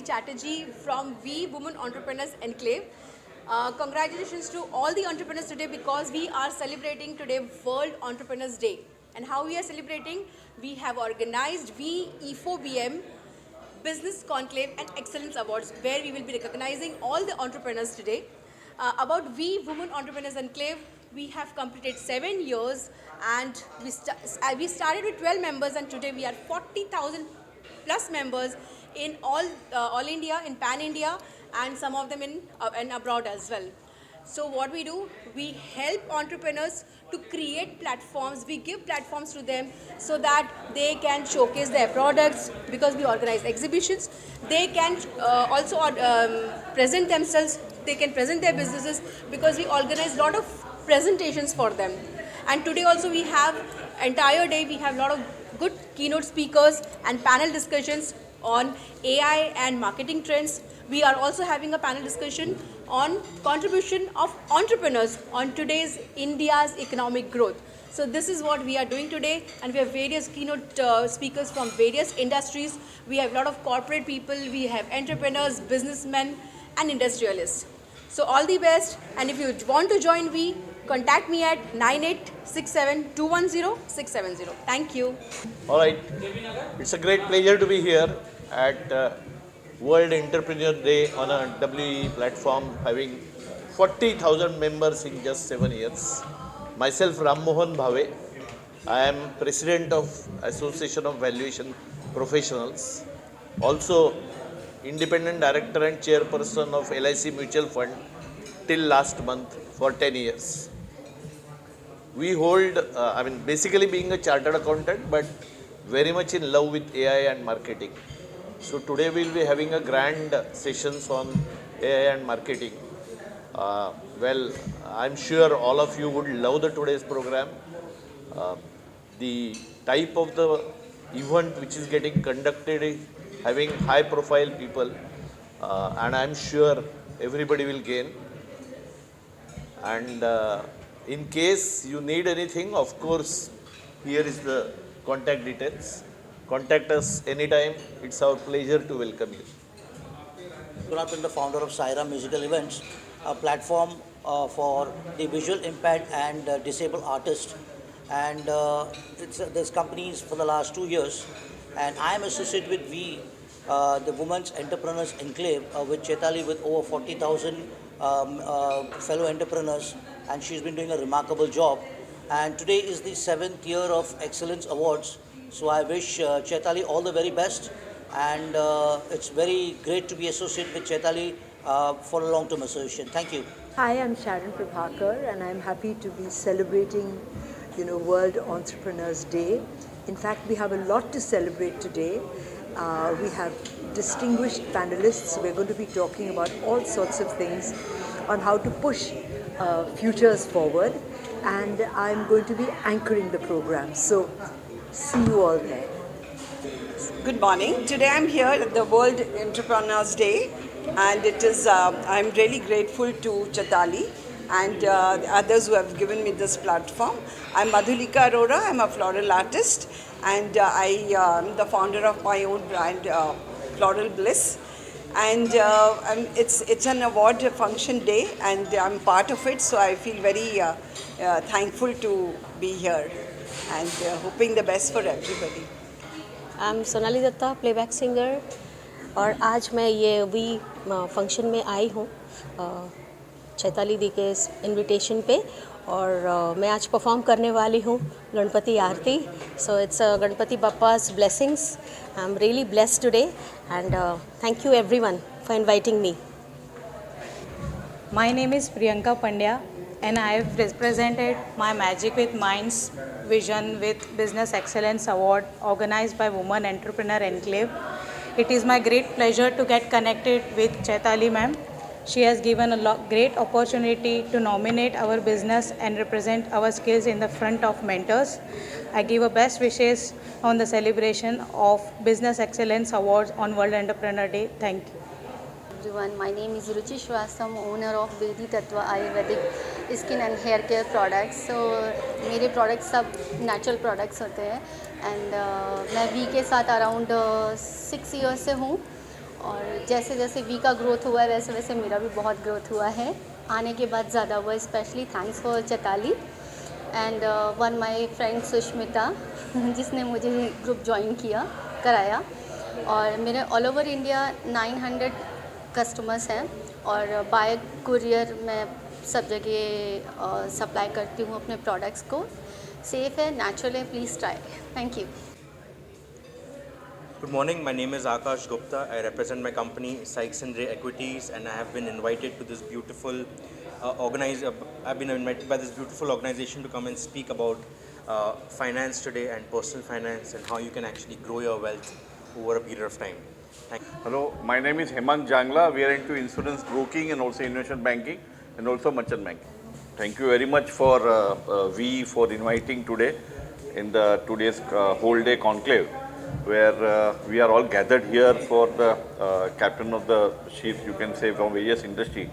Sonali Chatterjee from We Women Entrepreneurs Enclave. Congratulations to all the entrepreneurs today because we are celebrating today World Entrepreneurs Day. And how we are celebrating? We have organized WE4BM Business Conclave and Excellence Awards where we will be recognizing all the entrepreneurs today. About We Women Entrepreneurs Enclave, we have completed 7 years and we started with 12 members and today we are 40,000 plus members in all India, in Pan India, and some of them in and abroad as well. So what we do, we help entrepreneurs to create platforms. We give platforms to them so that they can showcase their products because we organize exhibitions. They can also present themselves. They can present their businesses because we organize a lot of presentations for them. And today also we have entire day we have a lot of good keynote speakers and panel discussions on AI and marketing trends. We are also having a panel discussion on contribution of entrepreneurs on today's India's economic growth. So this is what we are doing today, and we have various keynote speakers from various industries. We have a lot of corporate people, we have entrepreneurs, businessmen and industrialists. So all the best, and if you want to join we, contact me at 9867210670. Thank you. All right. It's a great pleasure to be here at World Entrepreneur Day on a WE platform, having 40,000 members in just 7 years. Myself, Ram Mohan Bhave. I am President of Association of Valuation Professionals. Also, Independent Director and Chairperson of LIC Mutual Fund till last month for 10 years. We hold, basically being a chartered accountant, but very much in love with AI and marketing. So today we'll be having a grand sessions on AI and marketing. I'm sure all of you would love the today's program. The type of the event which is getting conducted is having high profile people, and I'm sure everybody will gain. And in case you need anything, of course, here is the contact details. Contact us anytime. It's our pleasure to welcome you. I'm the founder of Saira Musical Events, a platform for the visual impaired and disabled artists. And this company is for the last 2 years. And I am associated with the Women's Entrepreneurs Enclave with Chaitali with over 40,000 fellow entrepreneurs. And she's been doing a remarkable job. And today is the 7th year of Excellence Awards. So I wish Chaitali all the very best, and it's very great to be associated with Chaitali for a long-term association. Thank you. Hi, I'm Sharon Prabhakar, and I'm happy to be celebrating, World Entrepreneurs Day. In fact, we have a lot to celebrate today. We have distinguished panelists. We're going to be talking about all sorts of things on how to push futures forward, and I'm going to be anchoring the program. So, see you all there. Good morning. Today I'm here at the World Entrepreneurs Day, and it is I'm really grateful to Chaitali and the others who have given me this platform. I'm Madhulika Arora. I'm a floral artist, and I am the founder of my own brand, Floral Bliss. And it's an award function day, and I'm part of it, so I feel very thankful to be here and hoping the best for everybody. I'm Sonali Datta, playback singer, और आज मैं ये we function में आई हूँ चैताली दी के invitation पे, और मैं आज परफॉर्म करने वाली हूँ Ganpati aarti. So it's Ganpati Bappa's blessings. I'm really blessed today, and thank you everyone for inviting me. My name is Priyanka Pandya, and I have represented my Magic with Minds vision with Business Excellence Award organized by Women Entrepreneur Enclave. It is my great pleasure to get connected with Chaitali ma'am. She has given a great opportunity to nominate our business and represent our skills in the front of mentors. I give a best wishes on the celebration of Business Excellence Awards on World Entrepreneur Day. Thank you. Everyone, my name is Ruchi Shrivastava, owner of Vedi Tattva Ayurvedic Skin and Hair Care Products. So मेरे products सब natural products होते हैं, and मैं we के साथ around 6 years से हूँ, और जैसे जैसे वी का ग्रोथ हुआ है वैसे वैसे मेरा भी बहुत ग्रोथ हुआ है, आने के बाद ज़्यादा हुआ। Specially thanks for Chaitali and one my friend Sushmita जिसने मुझे ग्रुप ज्वाइन कराया। और मेरे ऑल ओवर इंडिया 900 कस्टमर्स हैं और बाय कुरियर मैं सब जगह सप्लाई करती हूँ अपने प्रोडक्ट्स को। सेफ़ है, नेचुरल है, please try. Thank you. Good morning, my name is Akash Gupta. I represent my company Sykes and Ray Equities, and I have been invited to this beautiful I've been invited by this beautiful organization to come and speak about finance today and personal finance and how you can actually grow your wealth over a period of time. Thank you. Hello, my name is Hemant Jangla. We are into insurance broking and also investment banking and also merchant banking. Thank you very much for for inviting today in the today's whole day conclave, where we are all gathered here for the captain of the ship, you can say, from various industry,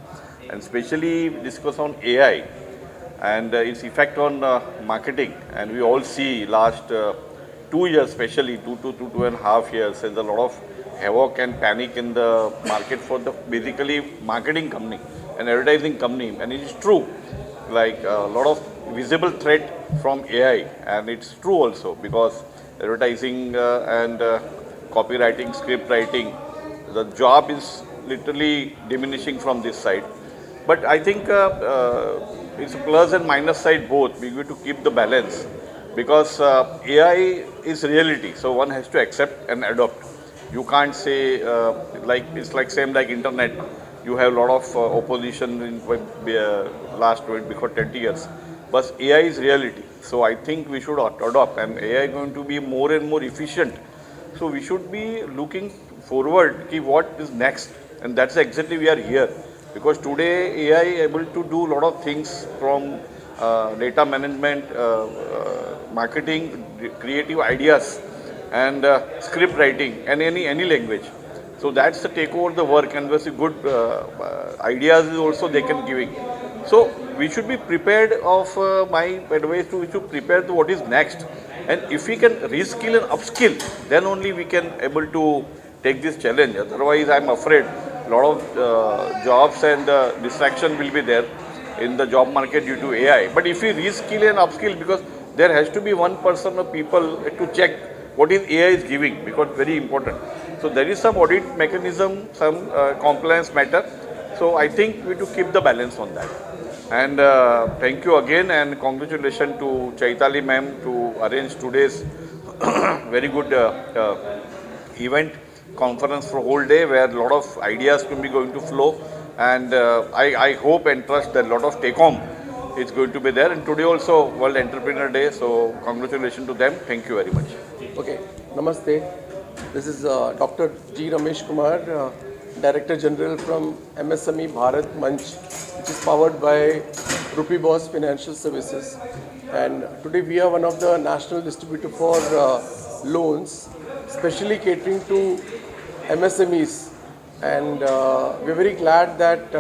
and especially discuss on AI and its effect on marketing. And we all see last 2 years, especially 2.5 years, there's a lot of havoc and panic in the market for the basically marketing company and advertising company. And it is true, like a lot of visible threat from AI, and it's true also because advertising and copywriting, script writing, the job is literally diminishing from this side. But I think it's a plus and minus side both. We need to keep the balance because AI is reality, so one has to accept and adopt. You can't say like it's like same like internet. You have a lot of opposition in last before 20 years. But AI is reality. So I think we should adopt, and AI is going to be more and more efficient. So we should be looking forward to what is next, and that's exactly we are here. Because today AI is able to do a lot of things from data management, marketing, creative ideas, and script writing, and any language. So that's the take over the work, and very good ideas is also they can giving. So we should be prepared of my advice to we should prepare to what is next, and if we can reskill and upskill, then only we can able to take this challenge. Otherwise, I'm afraid a lot of jobs and distraction will be there in the job market due to AI. But if we reskill and upskill, because there has to be one person or people to check what is AI is giving, because very important. So there is some audit mechanism, some compliance matter. So I think we have to keep the balance on that. And thank you again, and congratulations to Chaitali ma'am to arrange today's very good event conference for whole day, where a lot of ideas will be going to flow. And I hope and trust that a lot of take home is going to be there. And today also World Entrepreneur Day, so congratulations to them. Thank you very much. Okay, Namaste. This is Dr. G. Ramesh Kumar, Director General from MSME Bharat Manch, which is powered by Rupee Boss Financial Services. And today we are one of the national distributor for loans, especially catering to MSMEs. And we're very glad that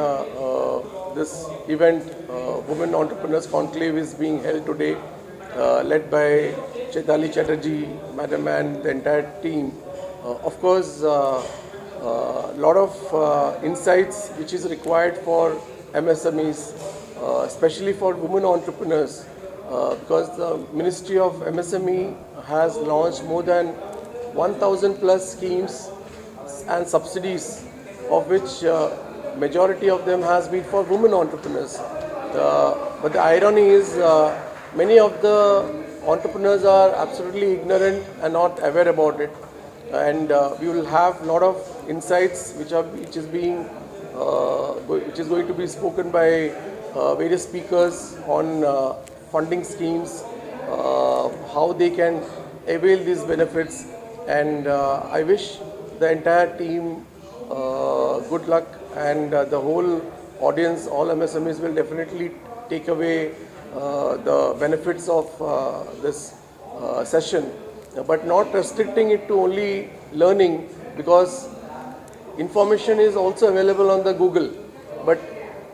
this event, Women Entrepreneurs Conclave, is being held today, led by Chaitali Chatterjee, Madam, and the entire team. Of course, a lot of insights which is required for MSMEs, especially for women entrepreneurs, because the Ministry of MSME has launched more than 1,000 plus schemes and subsidies, of which majority of them has been for women entrepreneurs. But the irony is many of the entrepreneurs are absolutely ignorant and not aware about it. And we will have a lot of insights which is going to be spoken by various speakers on funding schemes, how they can avail these benefits. And I wish the entire team good luck, and the whole audience, all MSMEs will definitely take away the benefits of this session, but not restricting it to only learning, because information is also available on the Google, but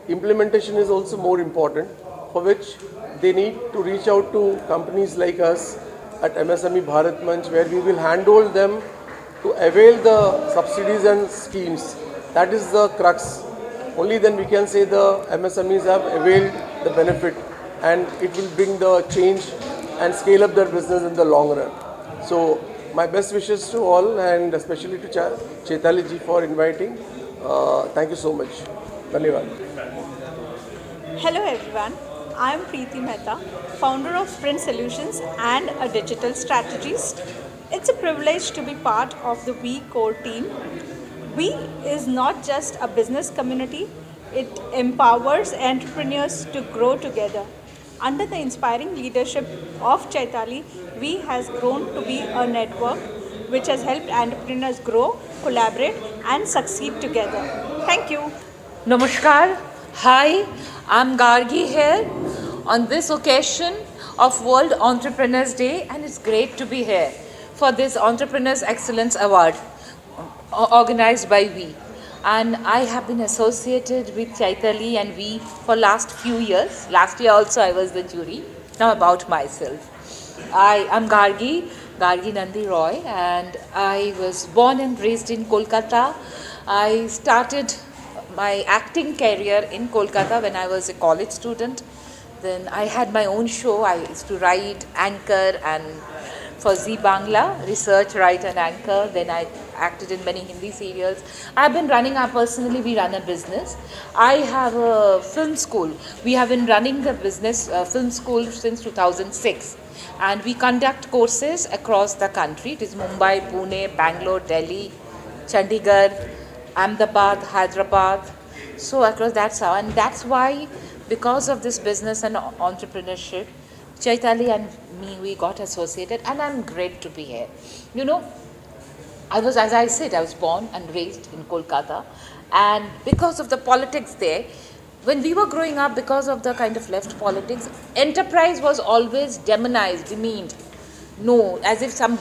implementation is also more important, for which they need to reach out to companies like us at MSME Bharat Manch, where we will handhold them to avail the subsidies and schemes. That is the crux. Only then we can say the MSMEs have availed the benefit, and it will bring the change and scale up their business in the long run. So my best wishes to all, and especially to Chaitali ji for inviting. Thank you so much. Dhanyavad. Hello everyone, I am Preeti Mehta, founder of Sprint Solutions and a digital strategist. It's a privilege to be part of the We core team. We is not just a business community, it empowers entrepreneurs to grow together. Under the inspiring leadership of Chaitali, We has grown to be a network which has helped entrepreneurs grow, collaborate and succeed together. Thank you. Namaskar. Hi, I'm Gargi here on this occasion of World Entrepreneurs Day, and it's great to be here for this Entrepreneurs Excellence Award organized by We. And I have been associated with Chaitali and We for last few years. Last year also I was the jury. Now about myself. I am Gargi Nandi Roy, and I was born and raised in Kolkata. I started my acting career in Kolkata when I was a college student. Then I had my own show. I used to write, anchor, and for Zee Bangla, research, write and anchor. Then I acted in many Hindi serials. I've been running, we run a business. I have a film school. We have been running the business film school since 2006. And we conduct courses across the country. It is Mumbai, Pune, Bangalore, Delhi, Chandigarh, Ahmedabad, Hyderabad. So across that's how. And that's why, because of this business and entrepreneurship, Chaitali and me, we got associated, and I'm great to be here. You know, as I said, I was born and raised in Kolkata, and because of the politics there, when we were growing up, because of the kind of left politics, enterprise was always demonized, demeaned. No, as if some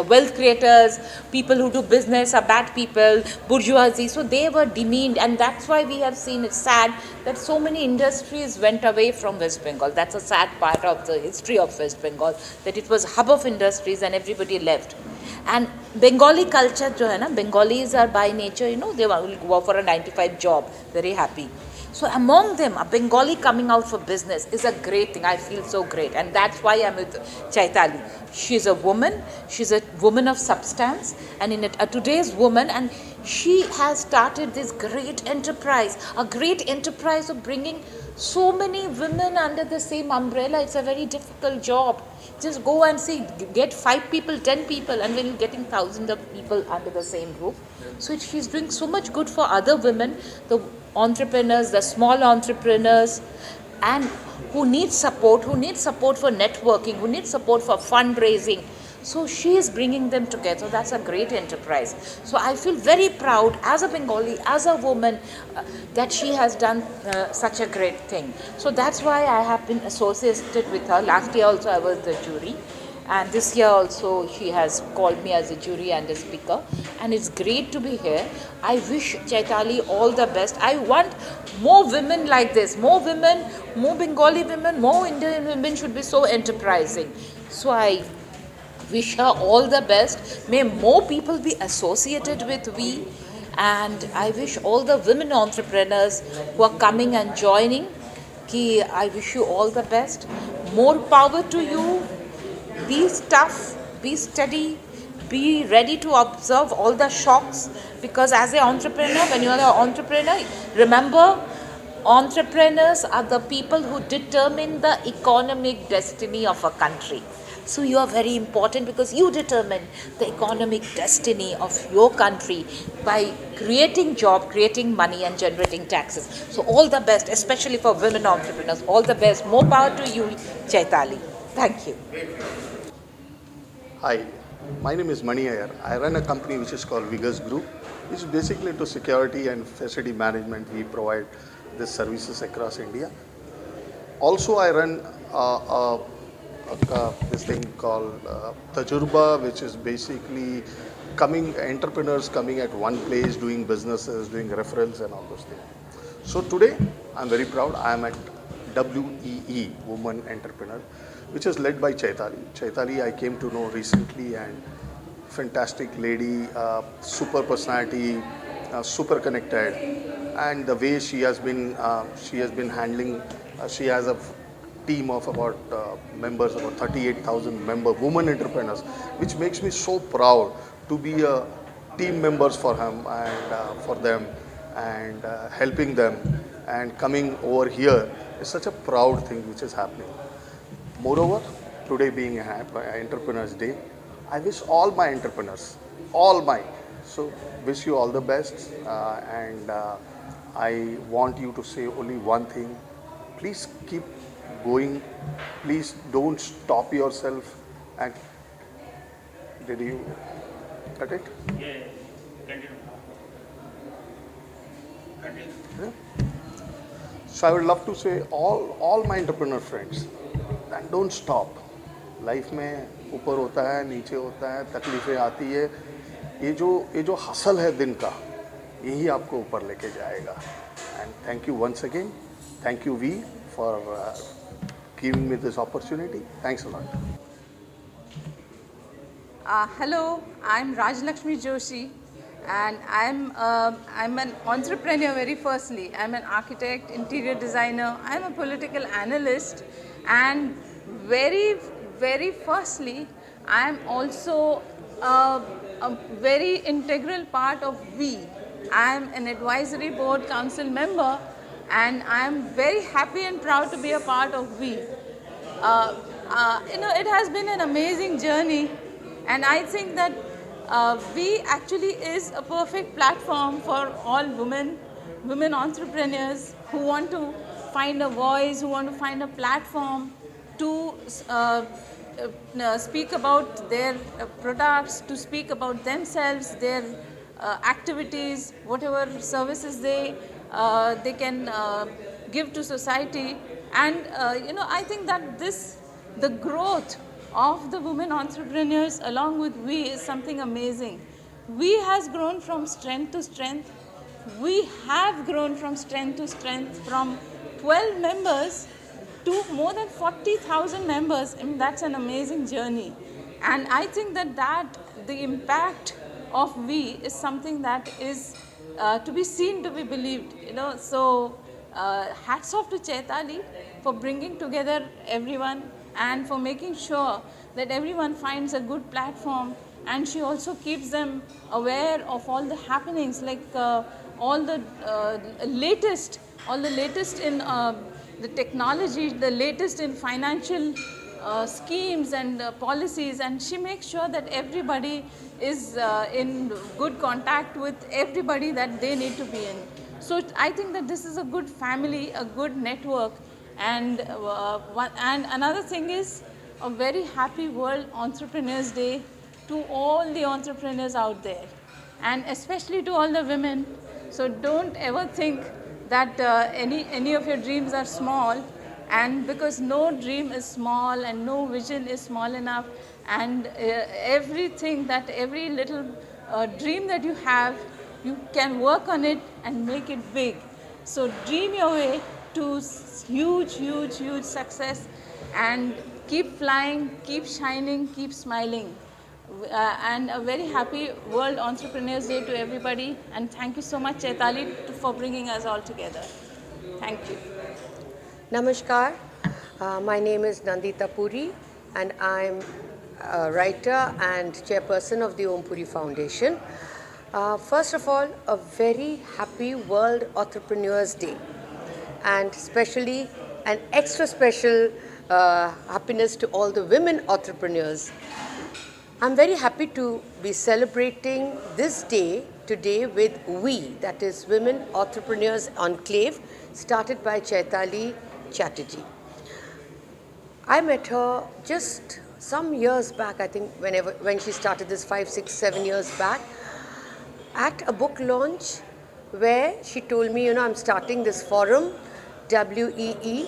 wealth creators, people who do business are bad people, bourgeoisie, so they were demeaned, and that's why we have seen it sad that so many industries went away from West Bengal. That's a sad part of the history of West Bengal, that it was a hub of industries and everybody left. And Bengali culture, Bengalis are by nature, they will go for a 9-to-5 job, very happy. So among them, a Bengali coming out for business is a great thing. I feel so great. And that's why I'm with Chaitali. She's a woman of substance, and in today's woman, and she has started this great enterprise, a great enterprise of bringing so many women under the same umbrella. It's a very difficult job. Just go and see, get 5 people, 10 people, and when you're getting thousands of people under the same roof. So she's doing so much good for other women, the entrepreneurs, the small entrepreneurs, and who need support for networking, who need support for fundraising. So she is bringing them together. That's a great enterprise. So I feel very proud as a Bengali, as a woman, that she has done such a great thing. So that's why I have been associated with her. Last year also I was the jury. And this year also she has called me as a jury and a speaker. And it's great to be here. I wish Chaitali all the best. I want more women like this. More women, more Bengali women, more Indian women should be so enterprising. So I wish her all the best. May more people be associated with We. And I wish all the women entrepreneurs who are coming and joining, I wish you all the best. More power to you. Be tough, be steady, be ready to observe all the shocks, because as an entrepreneur, when you are an entrepreneur, remember, entrepreneurs are the people who determine the economic destiny of a country. So you are very important because you determine the economic destiny of your country by creating job, creating money and generating taxes. So all the best, especially for women entrepreneurs, all the best. More power to you, Chaitali. Thank you. Hi, my name is Mani Iyer. I run a company which is called Vigas Group, which is basically into security and facility management. We provide these services across India. Also, I run this thing called Tajurba, which is basically entrepreneurs coming at one place, doing businesses, doing referrals and all those things. So today, I'm very proud. I am at WEE, Woman Entrepreneur, which is led by Chaitali. Chaitali I came to know recently, and fantastic lady, super personality, super connected, and the way she has been handling. She has a team of about members, about 38,000 women entrepreneurs, which makes me so proud to be a team members for him and for them, and helping them and coming over here is such a proud thing which is happening. Moreover, today being Entrepreneurs Day, I wish all my entrepreneurs, so wish you all the best, and I want you to say only one thing: please keep going, please don't stop yourself. And did you cut it? Yeah, continue. Yeah. So I would love to say all my entrepreneur friends, and don't stop. Life में ऊपर होता है, नीचे होता है, तकलीफ़ें आती है, ये जो हसल है दिन का, यही आपको ऊपर लेके जाएगा. And thank you once again. Thank you V for giving me this opportunity. Thanks a lot. Hello, I'm Rajlakshmi Joshi, and I'm an entrepreneur very firstly. I'm an architect, interior designer, I'm a political analyst, and very firstly, I'm also a very integral part of V. I'm an advisory board council member, and I'm very happy and proud to be a part of V. It has been an amazing journey, and I think that V actually is a perfect platform for all women entrepreneurs who want to find a voice, who want to find a platform to speak about their products, to speak about themselves, their activities, whatever services they can give to society. And I think that the growth of the women entrepreneurs along with We is something amazing. We has grown from strength to strength. We have grown from strength to strength, from 12 members to more than 40,000 members. I mean, that's an amazing journey. And I think that the impact of We is something that is to be seen, to be believed. So hats off to Chaitali for bringing together everyone and for making sure that everyone finds a good platform, and she also keeps them aware of all the happenings, like all the latest in the technology, the latest in financial schemes and policies, and she makes sure that everybody is in good contact with everybody that they need to be in. So I think that this is a good family, a good network, and another thing is a very happy World Entrepreneurs Day to all the entrepreneurs out there, and especially to all the women. So don't ever think that any of your dreams are small, and because no dream is small and no vision is small enough, and every little dream that you have, you can work on it and make it big. So dream your way to huge success, and keep flying, keep shining, keep smiling. And a very happy World Entrepreneurs Day to everybody, and thank you so much, Chaitali, for bringing us all together. Thank you. Namaskar. My name is Nandita Puri, and I'm a writer and chairperson of the Om Puri Foundation. First of all, a very happy World Entrepreneurs Day, and especially an extra special happiness to all the women entrepreneurs. I'm very happy to be celebrating this day today with We, that is Women Entrepreneurs Enclave, started by Chaitali Chatterjee. I met her just some years back, I think when she started this 5, 6, 7 years back, at a book launch where she told me, I'm starting this forum, WEE,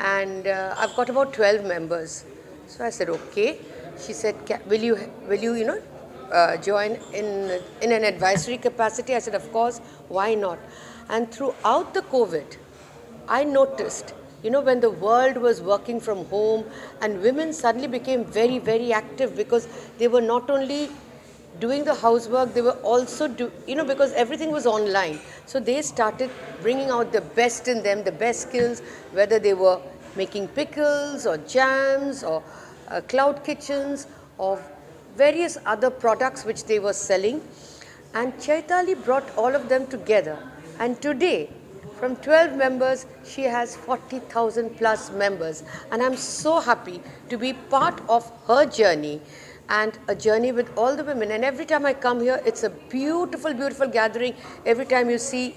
and I've got about 12 members. So I said, okay. She said, will you join in an advisory capacity? I said, of course, why not? And throughout the COVID, I noticed, when the world was working from home, and women suddenly became very, very active, because they were not only doing the housework, they were also because everything was online. So they started bringing out the best in them, the best skills, whether they were making pickles or jams or cloud kitchens or various other products which they were selling. And Chaitali brought all of them together. And today, from 12 members, she has 40,000 plus members. And I'm so happy to be part of her journey and a journey with all the women. And every time I come here, it's a beautiful, beautiful gathering. Every time you see,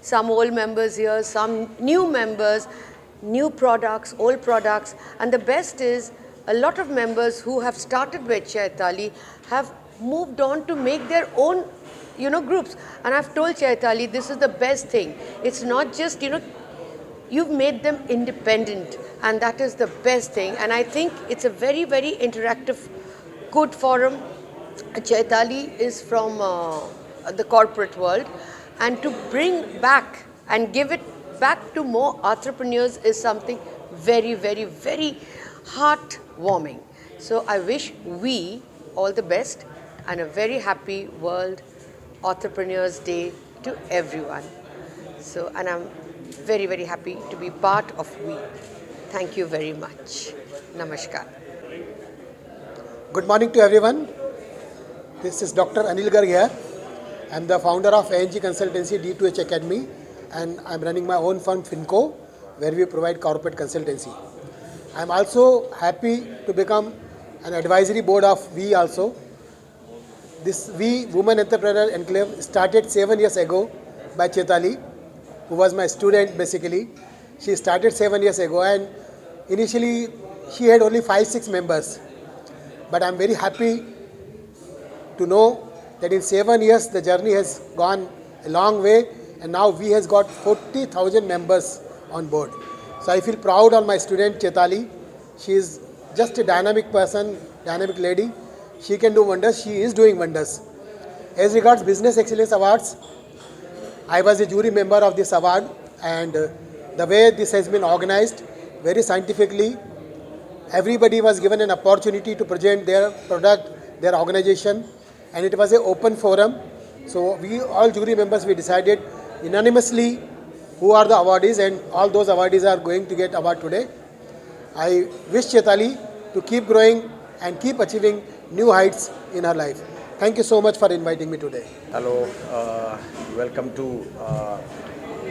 some old members here, some new members, new products, old products. And the best is, a lot of members who have started with Chaitali have moved on to make their own groups. And I've told Chaitali, this is the best thing. It's not just, you've made them independent, and that is the best thing. And I think it's a very, very interactive, good forum. Chaitali is from the corporate world, and to bring back and give it back to more entrepreneurs is something very, very, very heartwarming. So I wish we all the best and a very happy World Entrepreneurs Day to everyone. So, and I'm very, very happy to be part of we. Thank you very much. Namaskar. Good morning to everyone. This is Dr. Anil Garg here. I'm the founder of ANG Consultancy D2H Academy, and I'm running my own firm Finco, where we provide corporate consultancy. I'm also happy to become an advisory board of We also. This We Women Entrepreneur Enclave started 7 years ago by Chaitali, who was my student basically. She started 7 years ago, and initially she had only 5-6 members. But I'm very happy to know that in 7 years the journey has gone a long way, and now We has got 40,000 members on board. So I feel proud on my student Chaitali. She is just a dynamic person, dynamic lady. She can do wonders. She is doing wonders. As regards Business Excellence Awards, I was a jury member of this award, and the way this has been organized, very scientifically, everybody was given an opportunity to present their product, their organization, and it was an open forum. So we all jury members, we decided unanimously who are the awardees, and all those awardees are going to get award today. I wish Chaitali to keep growing and keep achieving new heights in her life. Thank you so much for inviting me today. Hello, welcome to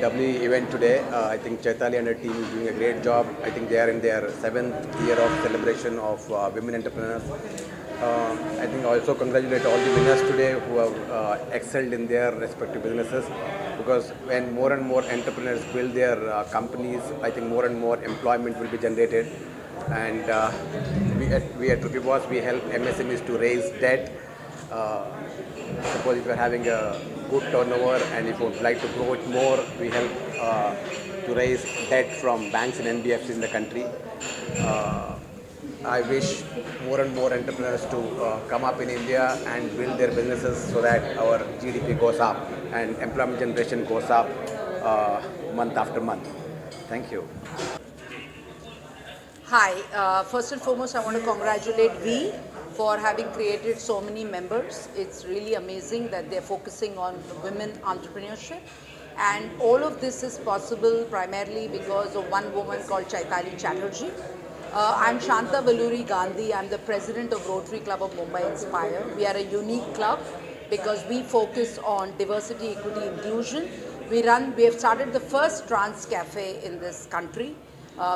WE event today. I think Chaitali and her team is doing a great job. I think they are in their 7th year of celebration of women entrepreneurs. I think I also congratulate all the winners today who have excelled in their respective businesses, because when more and more entrepreneurs build their companies, I think more and more employment will be generated. And we at Rupee Boss, we help MSMEs to raise debt. Suppose if you are having a good turnover and if you would like to grow it more, we help to raise debt from banks and NBFCs in the country. I wish more and more entrepreneurs to come up in India and build their businesses so that our GDP goes up and employment generation goes up month after month. Thank you. Hi, first and foremost, I want to congratulate We for having created so many members. It's really amazing that they're focusing on women entrepreneurship. And all of this is possible primarily because of one woman called Chaitali Chatterjee. I'm Shanta Valluri Gandhi. I'm the president of Rotary Club of Mumbai Inspire. We are a unique club because we focus on diversity, equity, inclusion. We have started the first trans cafe in this country,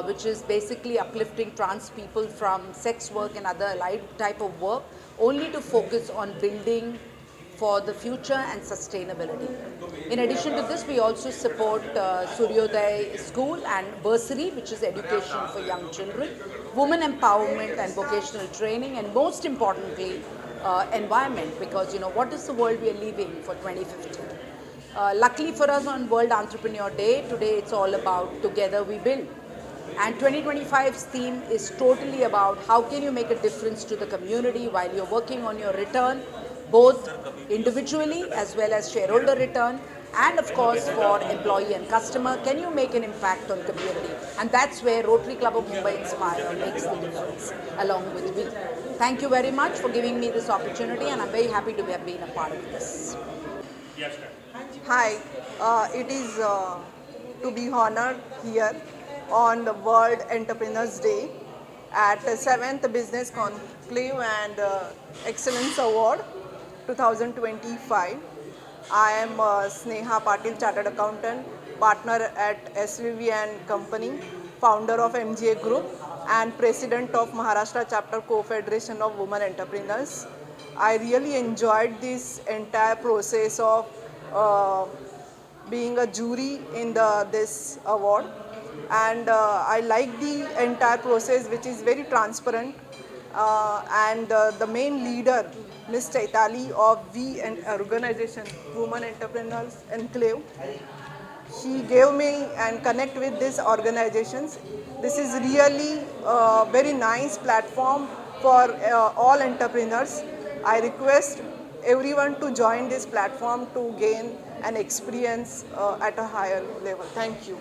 which is basically uplifting trans people from sex work and other allied type of work, only to focus on building for the future and sustainability. In addition to this, we also support Suryoday School and Bursary, which is education for young children, women empowerment and vocational training, and most importantly, environment, because what is the world we are leaving for 2050? Luckily for us, on World Entrepreneur Day, today it's all about Together We Build. And 2025's theme is totally about how can you make a difference to the community while you're working on your return, both individually as well as shareholder return, and of course for employee and customer. Can you make an impact on community? And that's where Rotary Club of Mumbai Inspire makes the difference along with We. thank you very much for giving me this opportunity, and I'm very happy to have been a part of this. Hi, it is to be honored here on the World Entrepreneurs Day at the 7th Business Conclave and Excellence Award 2025. I am Sneha Patil, Chartered Accountant, partner at SVV and Company, founder of MGA Group, and president of Maharashtra Chapter Co-Federation of Women Entrepreneurs. I really enjoyed this entire process of being a jury in this award, and I like the entire process, which is very transparent, and the main leader, Ms. Chaitali of V and organization Women Entrepreneurs Enclave, she gave me and connect with these organizations. This is really a very nice platform for all entrepreneurs. I request everyone to join this platform to gain an experience at a higher level. Thank you.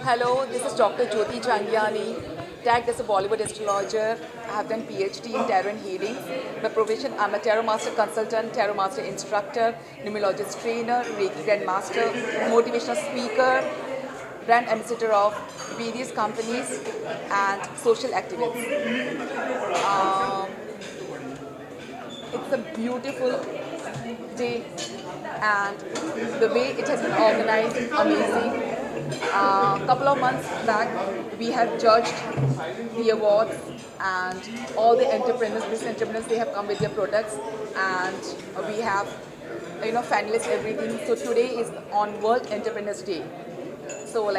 Hello, this is Dr. Jyoti Changiani, tagged as a Bollywood astrologer. I have done PhD in tarot and healing. By profession, I'm a tarot master consultant, tarot master instructor, numerologist trainer, Reiki grandmaster, motivational speaker, brand ambassador of various companies, and social activist. It's a beautiful day, and the way it has been organized, amazing. A couple of months back, we have judged the awards, and all the entrepreneurs, business entrepreneurs, they have come with their products, and we have, finalists, everything. So today is on World Entrepreneurs Day. So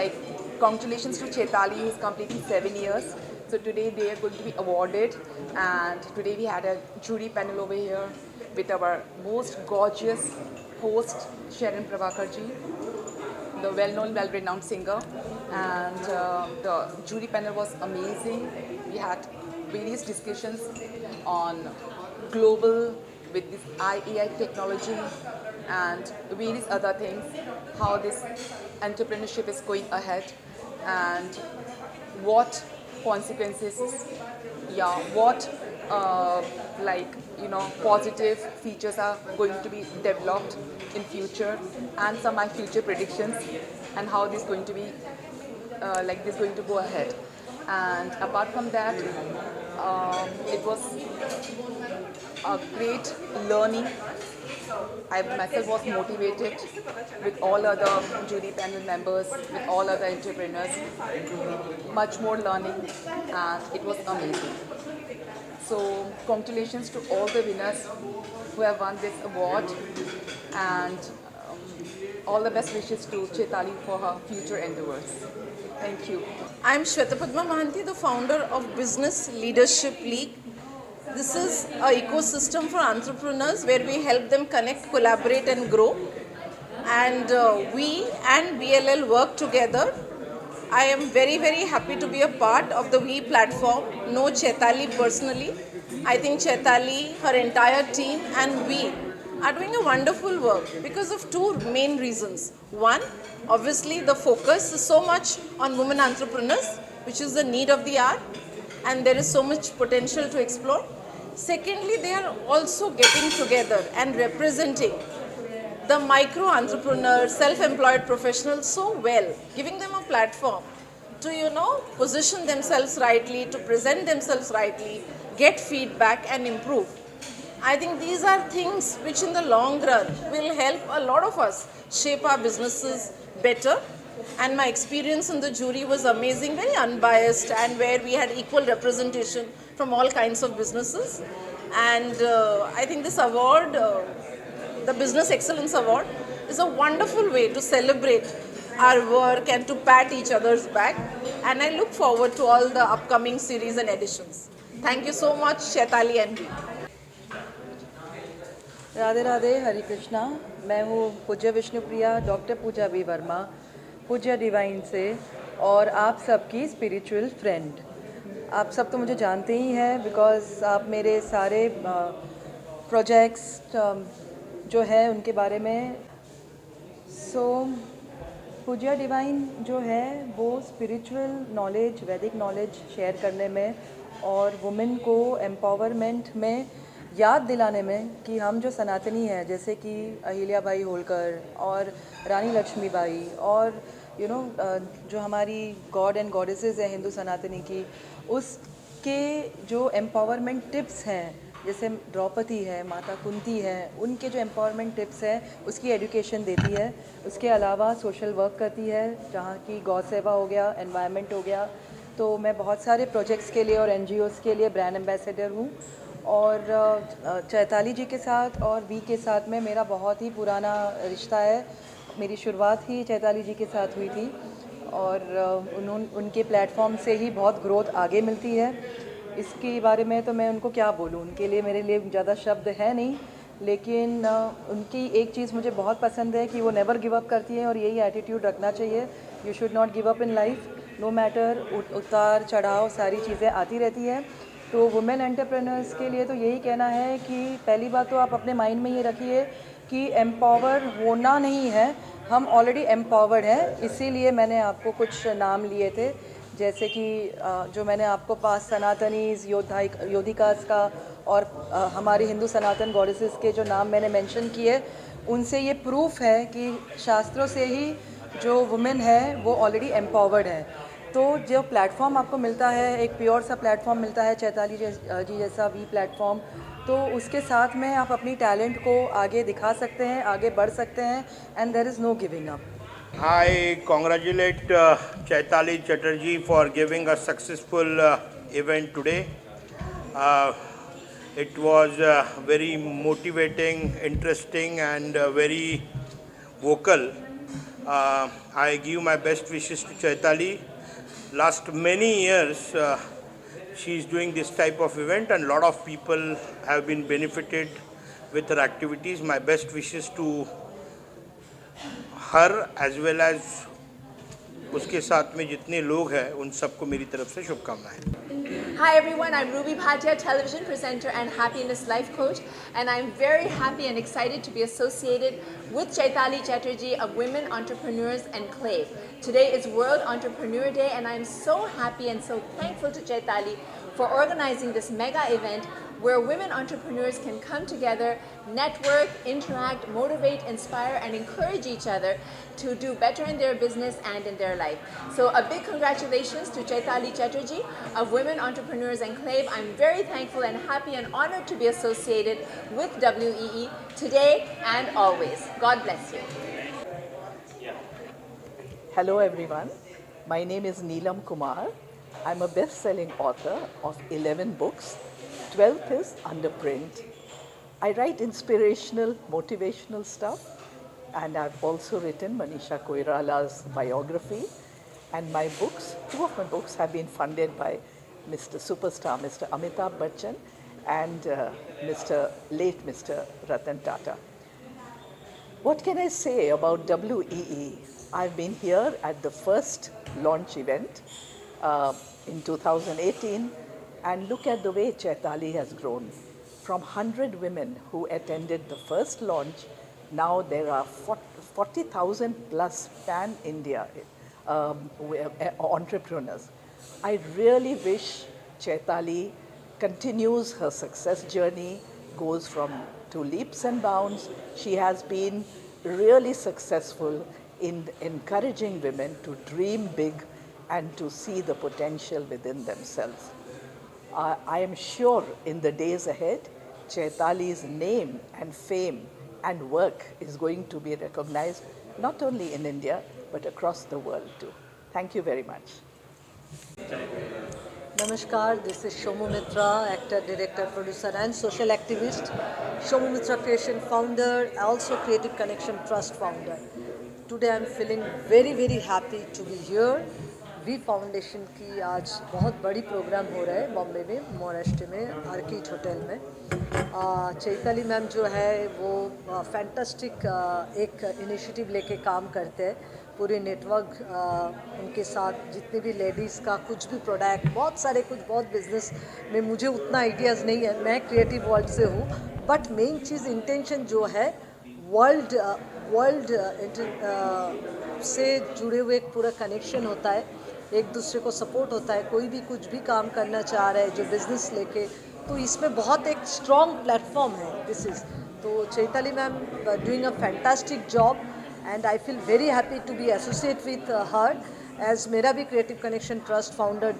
congratulations to Chaitali, who's completing 7 years. So today they are going to be awarded, and today we had a jury panel over here with our most gorgeous host, Sharon Prabhakarji, the well-known, well-renowned singer, and the jury panel was amazing. We had various discussions on global with this AI technology and various other things, how this entrepreneurship is going ahead and what consequences, what positive features are going to be developed in future, and some my future predictions and how this is going to be going to go ahead. And apart from that, it was a great learning. I myself was motivated with all other jury panel members, with all other entrepreneurs, much more learning, and it was amazing. So congratulations to all the winners who have won this award, and all the best wishes to Chaitali for her future endeavors. Thank you. I'm Shwetapadma Mahanti, the founder of Business Leadership League. This is an ecosystem for entrepreneurs where we help them connect, collaborate and grow. And we and BLL work together. I am very, very happy to be a part of the We platform. Know Chaitali personally. I think Chaitali, her entire team and we are doing a wonderful work because of two main reasons. One, obviously the focus is so much on women entrepreneurs, which is the need of the hour, and there is so much potential to explore. Secondly, they are also getting together and representing the micro entrepreneurs, self-employed professionals so well, giving them a platform to, position themselves rightly, to present themselves rightly, get feedback and improve. I think these are things which in the long run will help a lot of us shape our businesses better. And my experience in the jury was amazing, very unbiased, and where we had equal representation from all kinds of businesses. And I think this award, the Business Excellence Award, is a wonderful way to celebrate our work and to pat each other's back. And I look forward to all the upcoming series and editions. Thank you so much, Chaitali and me. Radhe Radhe, हरे कृष्णा। मैं हूँ पूज्य Vishnupriya, doctor पूजा B Verma, पूज्य divine से, और आप सबकी spiritual friend. आप सब तो मुझे जानते ही हैं बिकॉज़ आप मेरे सारे प्रोजेक्ट्स जो है उनके बारे में। पूज्य डिवाइन जो है वो स्पिरिचुअल नॉलेज, वैदिक नॉलेज शेयर करने में और वुमेन को एम्पावरमेंट में याद दिलाने में कि हम जो सनातनी हैं, जैसे कि अहिल्याबाई होलकर और रानी लक्ष्मीबाई और जो हमारी गॉड एंड गॉडेसेस हैं हिंदू सनातनी की, उसके जो एम्पावरमेंट टिप्स हैं, जैसे द्रौपदी है, माता कुंती है, उनके जो एम्पावरमेंट टिप्स हैं उसकी एजुकेशन देती है। उसके अलावा सोशल वर्क करती है, जहाँ की गौ सेवा हो गया, एनवायरनमेंट हो गया। तो मैं बहुत सारे प्रोजेक्ट्स के लिए और NGOs के लिए ब्रांड एम्बेसडर हूँ। और चैताली जी के साथ और वी के साथ में मेरा बहुत ही पुराना रिश्ता है। मेरी शुरुआत ही चैताली जी के साथ हुई थी और उनके प्लेटफॉर्म से ही बहुत ग्रोथ आगे मिलती है। इसके बारे में तो मैं उनको क्या बोलूँ, उनके लिए मेरे लिए ज़्यादा शब्द है नहीं, लेकिन उनकी एक चीज़ मुझे बहुत पसंद है कि वो नेवर गिव अप करती हैं और यही एटीट्यूड रखना चाहिए। You should not give up in life, no matter, उतार चढ़ाव सारी चीज़ें आती रहती हैं। तो वुमेन एंटरप्रेन्योर्स के लिए तो यही कहना है कि पहली बात तो आप अपने माइंड में ये रखिए कि एम्पावर होना नहीं है, हम ऑलरेडी एम्पावर्ड हैं। इसीलिए मैंने आपको कुछ नाम लिए थे, जैसे कि जो मैंने आपको पास सनातनीज, योद्धिकास का और हमारी हिंदू सनातन गॉडेसेस के जो नाम मैंने मेंशन किए, उनसे ये प्रूफ है कि शास्त्रों से ही जो वुमेन है वो ऑलरेडी एम्पावर्ड है। तो जो प्लेटफॉर्म आपको मिलता है, एक प्योर सा प्लेटफॉर्म मिलता है चैताली जी जैसा वी प्लेटफॉर्म, तो उसके साथ में आप अपनी टैलेंट को आगे दिखा सकते हैं, आगे बढ़ सकते हैं, and there is no giving up. I congratulate Chaitali Chatterjee for giving a successful event today. It was very motivating, interesting and very vocal. I give my best wishes to Chaitali. Last many years she is doing this type of event and a lot of people have been benefited with her activities. My best wishes to her as well as उसके साथ में जितने लोग हैं उन सबको मेरी तरफ से शुभकामनाएं। Hi everyone, I'm Ruby Bhatia, television presenter and happiness life coach, and I'm very happy and excited to be associated with Chaitali Chatterjee of Women Entrepreneurs Enclave. Today is World Entrepreneur Day and I'm so happy and so thankful to Chaitali for organizing this mega event where women entrepreneurs can come together, network, interact, motivate, inspire, and encourage each other to do better in their business and in their life. So a big congratulations to Chaitali Chatterjee of Women Entrepreneurs Enclave. I'm very thankful and happy and honored to be associated with WEE today and always. God bless you. Hello everyone, my name is Neelam Kumar. I'm a best-selling author of 11 books. 12th is under print. I write inspirational, motivational stuff, and I've also written Manisha Koirala's biography. And my books, 2 of my books have been funded by Mr. Superstar, Mr. Amitabh Bachchan, and late Mr. Ratan Tata. What can I say about WEE? I've been here at the first launch event in 2018. And look at the way Chaitali has grown. From 100 women who attended the first launch, now there are 40,000 plus pan-India entrepreneurs. I really wish Chaitali continues her success journey, goes to leaps and bounds. She has been really successful in encouraging women to dream big and to see the potential within themselves. I am sure in the days ahead, Chaitali's name and fame and work is going to be recognized not only in India, but across the world too. Thank you very much. Namaskar, this is Shomu Mitra, actor, director, producer and social activist. Shomu Mitra Creation founder, also Creative Connection Trust founder. Today I am feeling very, very happy to be here. V foundation की आज बहुत बड़ी programme हो रहा है बॉम्बे में, महाराष्ट्र में, orchid hotel में। चैताली मैम जो है वो फैंटास्टिक एक इनिशिएटिव लेके काम करते हैं, पूरे नेटवर्क उनके साथ जितने भी लेडीज़ का कुछ भी प्रोडक्ट, बहुत बिजनेस में मुझे उतना आइडियाज़ नहीं है, मैं क्रिएटिव वर्ल्ड से हूँ, बट मेन चीज़ इंटेंशन जो है वर्ल्ड से जुड़े हुए एक पूरा कनेक्शन होता है, एक दूसरे को सपोर्ट होता है, कोई भी कुछ भी काम करना चाह रहा है जो बिज़नेस लेके, तो इसमें बहुत एक स्ट्रॉन्ग प्लेटफॉर्म है दिस इज़। तो Chaitali ma'am doing a fantastic job and I feel very happy to be associate with her as मेरा भी क्रिएटिव कनेक्शन ट्रस्ट फाउंडर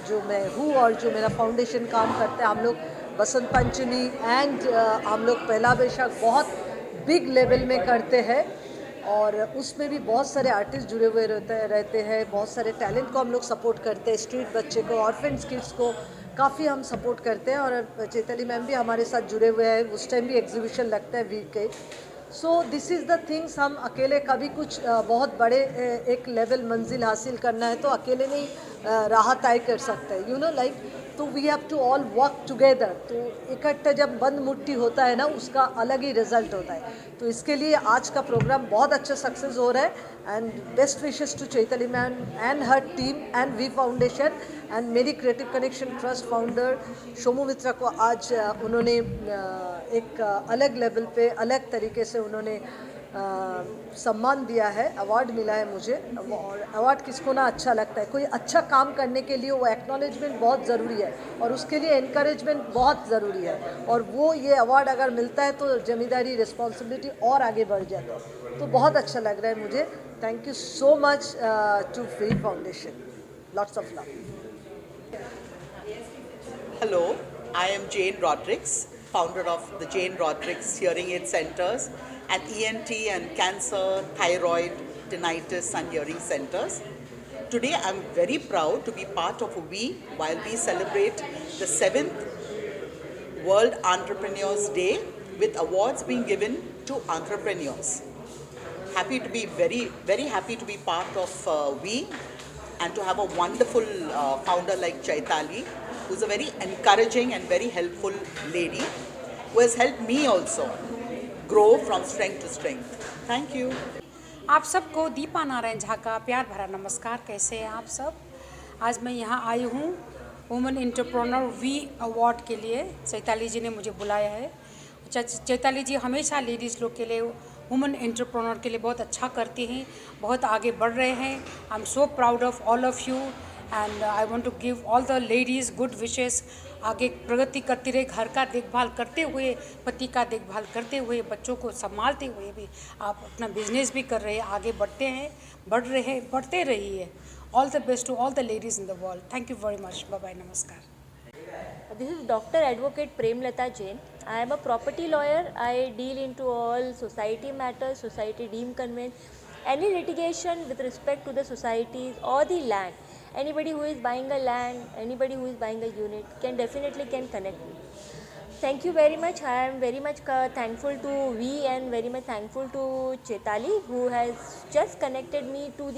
जो मैं हूँ और जो मेरा फाउंडेशन काम करता है। हम लोग बसंत पंचमी एंड हम लोग पहला बैशाख बहुत बिग लेवल में करते हैं और उसमें भी बहुत सारे आर्टिस्ट जुड़े हुए रहते हैं, बहुत सारे टैलेंट को हम लोग सपोर्ट करते हैं, स्ट्रीट बच्चे को, ऑर्फेन्स किड्स को काफ़ी हम सपोर्ट करते हैं। और चैताली मैम भी हमारे साथ जुड़े हुए हैं, उस टाइम भी एग्जीबिशन लगता है वीक के। So this is the things, हम अकेले कभी कुछ बहुत बड़े एक लेवल मंजिल हासिल करना है तो अकेले नहीं राह तय कर सकते, यू नो लाइक, तो we have to all work together. तो इकट्ठे जब बंद मुट्ठी होता है ना, उसका अलग ही रिजल्ट होता है। तो इसके लिए आज का प्रोग्राम बहुत अच्छा सक्सेस हो रहा है and best wishes to Chaitali ma'am and her team and we foundation and मेरी creative connection trust founder Shomu Mitra को आज उन्होंने एक अलग लेवल पे अलग तरीके से उन्होंने सम्मान दिया है, अवार्ड मिला है मुझे। और अवार्ड किसको ना अच्छा लगता है, कोई अच्छा काम करने के लिए वो एक्नॉलेजमेंट बहुत ज़रूरी है और उसके लिए इनकरेजमेंट बहुत ज़रूरी है। और वो ये अवार्ड अगर मिलता है तो जिम्मेदारी रिस्पॉन्सिबिलिटी और आगे बढ़ जाता है। तो बहुत अच्छा लग रहा है मुझे। Thank you so much to V foundation, lots of love. Hello, I am Jane Rodrigues, founder of the Jane Rodrigues Hearing Aid Centers and ENT and cancer, thyroid, tinnitus and hearing centers. Today I'm very proud to be part of WE while we celebrate the 7th World Entrepreneurs Day with awards being given to entrepreneurs. Happy to be very happy to be part of WE and to have a wonderful founder like Chaitali, who's a very encouraging and very helpful lady who has helped me also grow from strength to strength. Thank you. आप सबको दीपा नारायण झा का प्यार भरा नमस्कार। कैसे हैं आप सब? आज मैं यहाँ आई हूँ वुमेन एंटरप्रेन्योर वी अवार्ड के लिए। चैताली जी ने मुझे बुलाया है। चैताली जी हमेशा लेडीज़ लोग के लिए, वुमेन एंटरप्रेन्योर के लिए बहुत अच्छा करती हैं, बहुत आगे बढ़ रहे हैं। I am so proud of all of you and I want to give all the ladies good wishes. आगे प्रगति करती रहे, घर का देखभाल करते हुए, पति का देखभाल करते हुए, बच्चों को संभालते हुए भी आप अपना बिजनेस भी कर रहे हैं, आगे बढ़ते रहिए। All the best to all the ladies in the world. Thank you very much. Bye bye, नमस्कार। This is Dr. Advocate Premlata Jain. I am a property lawyer. I deal into all society matters, society deemed conveyance, any litigation with respect to the societies or the land. Anybody who is buying a land, anybody who is buying a unit can connect me. Thank you very much. I am very much thankful to we and very much thankful to Chaitali who has just connected me to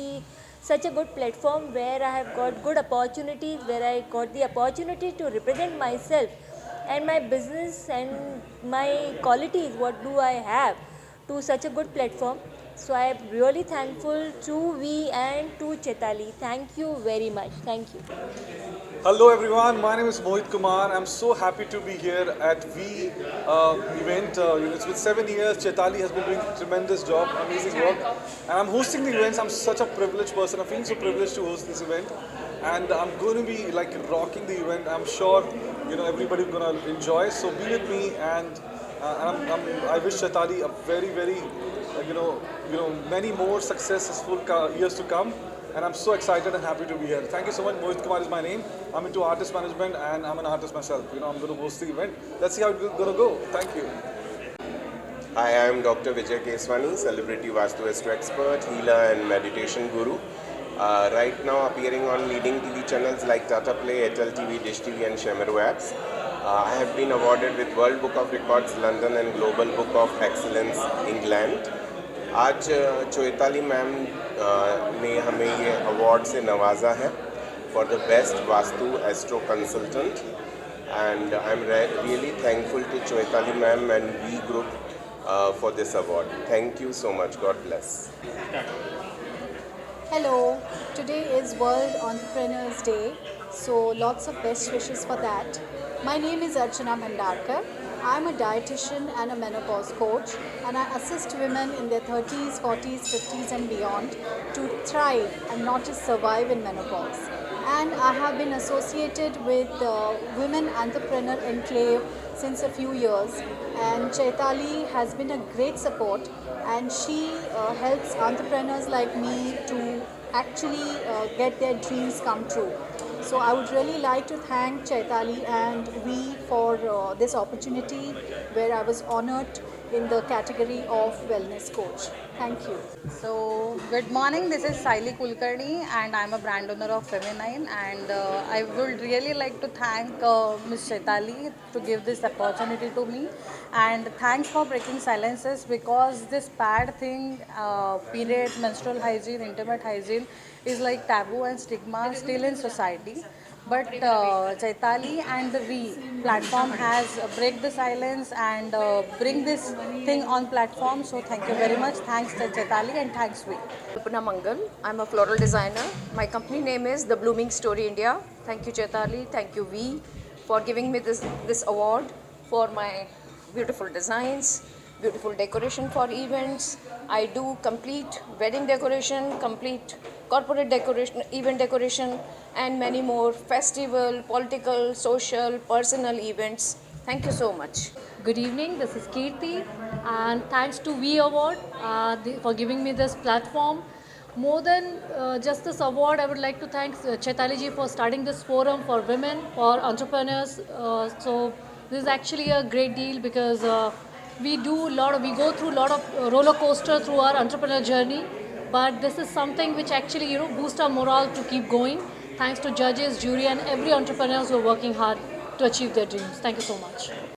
such a good platform where I have got good opportunities, where I got the opportunity to represent myself and my business and my qualities, what do I have, to such a good platform. So I am really thankful to we and to Chaitali. Thank you very much. Thank you. Hello everyone, my name is Mohit Kumar. I'm so happy to be here at V event. It's been 7 years. Chaitali has been doing a tremendous job, amazing work. And I'm hosting the events. I'm such a privileged person. I'm feeling so privileged to host this event. And I'm going to be like rocking the event. I'm sure everybody's going to enjoy. So be with me and I wish Chaitali a very, very many more successful years to come. And I'm so excited and happy to be here. Thank you so much. Mohit Kumar is my name. I'm into artist management and I'm an artist myself. I'm going to host the event. Let's see how it's going to go. Thank you. Hi, I am Dr. Vijay Keswani, celebrity Vastu Astro expert, healer and meditation guru. Right now appearing on leading TV channels like Tata Play, Airtel TV, Dish TV and Shemero apps. I have been awarded with World Book of Records, London and Global Book of Excellence, England. आज Chaitali ma'am ने हमें ये award से नवाजा है for the best vastu astro consultant and I am really thankful to Chaitali ma'am and V group for this award. Thank you so much. God bless. Hello, today is World Entrepreneurs Day, so lots of best wishes for that. My name is Archana Bhandarkar. I'm a dietitian and a menopause coach, and I assist women in their 30s, 40s, 50s, and beyond to thrive and not just survive in menopause. And I have been associated with Women Entrepreneur Enclave since a few years, and Chaitali has been a great support, and she helps entrepreneurs like me to actually get their dreams come true. So I would really like to thank Chaitali and we for this opportunity where I was honored in the category of wellness coach. Thank you. So, good morning. This is Saili Kulkarni, and I'm a brand owner of Feminine. And I would really like to thank Ms. Chaitali to give this opportunity to me. And thanks for breaking silences, because this pad thing, periods, menstrual hygiene, intimate hygiene, is like taboo and stigma still in society. But Chaitali and the We platform has break the silence and bring this thing on platform. So thank you very much. Thanks Chaitali and thanks We. Kalpana Mangal. I'm a floral designer. My company name is The Blooming Story India. Thank you Chaitali. Thank you We for giving me this award for my beautiful designs, beautiful decoration for events. I do complete wedding decoration, complete corporate decoration, event decoration, and many more festival, political, social, personal events. Thank you so much. Good evening, this is Kirti, and thanks to We Award for giving me this platform. More than just this award, I would like to thank Chaitali ji for starting this forum for women, for entrepreneurs. So this is actually a great deal, because we go through a lot of roller coaster through our entrepreneur journey, but this is something which actually boosts our morale to keep going. Thanks to judges, jury, and every entrepreneurs who are working hard to achieve their dreams. Thank you so much.